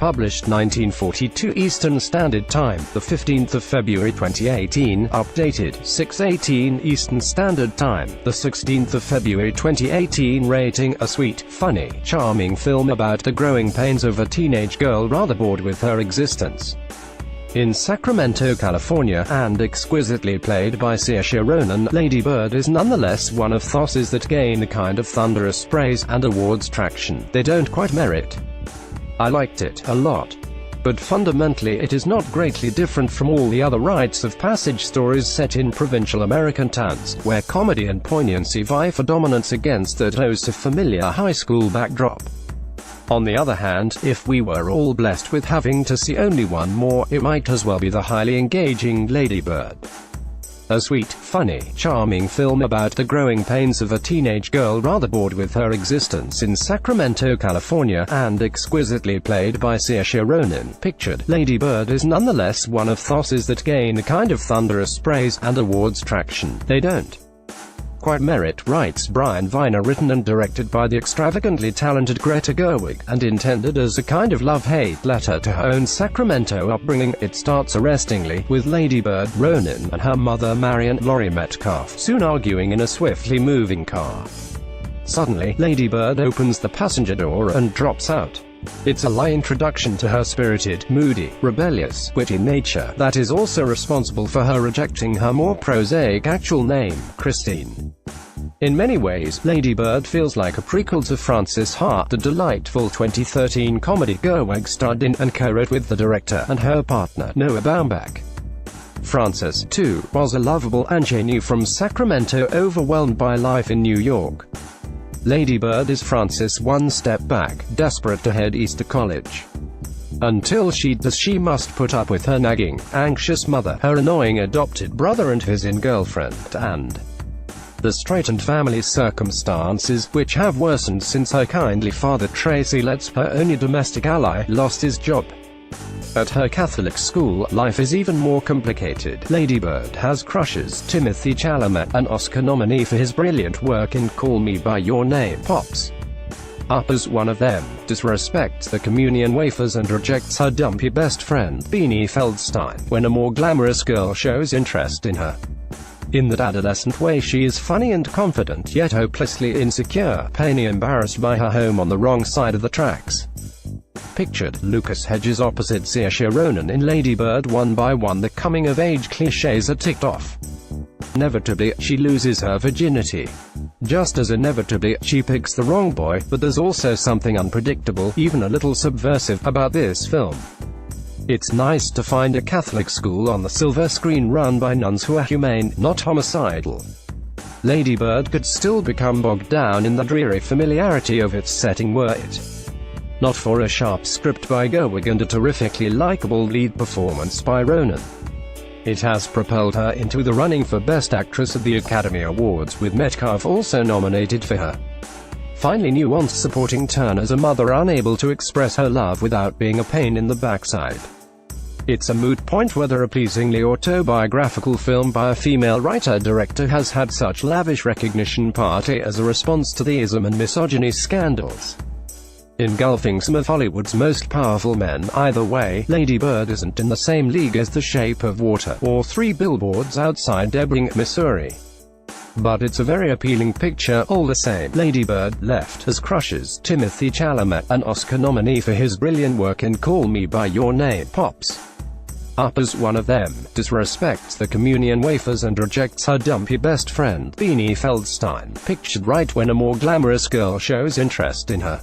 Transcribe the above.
published 1942 Eastern Standard Time, the 15th of February 2018, updated 6:18 Eastern Standard Time, the 16th of February 2018. Rating: a sweet, funny, charming film about the growing pains of a teenage girl rather bored with her existence. In Sacramento, California, and exquisitely played by Saoirse Ronan, Lady Bird is nonetheless one of those that gain a kind of thunderous praise and awards traction they don't quite merit. I liked it a lot. But fundamentally it is not greatly different from all the other rites-of-passage stories set in provincial American towns, where comedy and poignancy vie for dominance against that host of familiar high school backdrop. On the other hand, if we were all blessed with having to see only one more, it might as well be the highly engaging Lady Bird. A sweet, funny, charming film about the growing pains of a teenage girl rather bored with her existence in Sacramento, California, and exquisitely played by Saoirse Ronan. Pictured, Lady Bird is nonetheless one of those that gain a kind of thunderous praise and awards traction they don't quite merit, writes Brian Viner, written and directed by the extravagantly talented Greta Gerwig, and intended as a kind of love-hate letter to her own Sacramento upbringing. It starts arrestingly, with Lady Bird, Ronan, and her mother Marion, Laurie Metcalf, soon arguing in a swiftly moving car. Suddenly, Lady Bird opens the passenger door and drops out. It's a light introduction to her spirited, moody, rebellious, witty nature that is also responsible for her rejecting her more prosaic actual name, Christine. In many ways, Lady Bird feels like a prequel to Frances Ha, the delightful 2013 comedy Gerwig starred in and co-wrote with the director and her partner, Noah Baumbach. Frances, too, was a lovable ingenue from Sacramento overwhelmed by life in New York. Lady Bird is Frances one step back, desperate to head east to college. Until she does, she must put up with her nagging, anxious mother, her annoying adopted brother and his in-girlfriend, and the straitened family circumstances, which have worsened since her kindly father Tracy Letts, her only domestic ally, lost his job. At her Catholic school, life is even more complicated. Lady Bird has crushes. Timothy Chalamet, an Oscar nominee for his brilliant work in Call Me By Your Name, pops up as one of them, disrespects the communion wafers and rejects her dumpy best friend, Beanie Feldstein, when a more glamorous girl shows interest in her. In that adolescent way she is funny and confident, yet hopelessly insecure, plainly embarrassed by her home on the wrong side of the tracks. Pictured, Lucas Hedges opposite Saoirse Ronan in Lady Bird. One by one the coming-of-age clichés are ticked off. Inevitably, she loses her virginity. Just as inevitably, she picks the wrong boy, but there's also something unpredictable, even a little subversive, about this film. It's nice to find a Catholic school on the silver screen run by nuns who are humane, not homicidal. Lady Bird could still become bogged down in the dreary familiarity of its setting were it not for a sharp script by Gerwig and a terrifically likable lead performance by Ronan. It has propelled her into the running for Best Actress at the Academy Awards, with Metcalf also nominated for her finely nuanced supporting turn as a mother unable to express her love without being a pain in the backside. It's a moot point whether a pleasingly autobiographical film by a female writer-director has had such lavish recognition, partly as a response to the ism and misogyny scandals engulfing some of Hollywood's most powerful men. Either way, Lady Bird isn't in the same league as The Shape of Water, or Three Billboards Outside Ebbing, Missouri. But it's a very appealing picture, all the same. Lady Bird left as crushes. Timothy Chalamet, an Oscar nominee for his brilliant work in Call Me By Your Name, pops up as one of them, disrespects the communion wafers and rejects her dumpy best friend, Beanie Feldstein, pictured right when a more glamorous girl shows interest in her.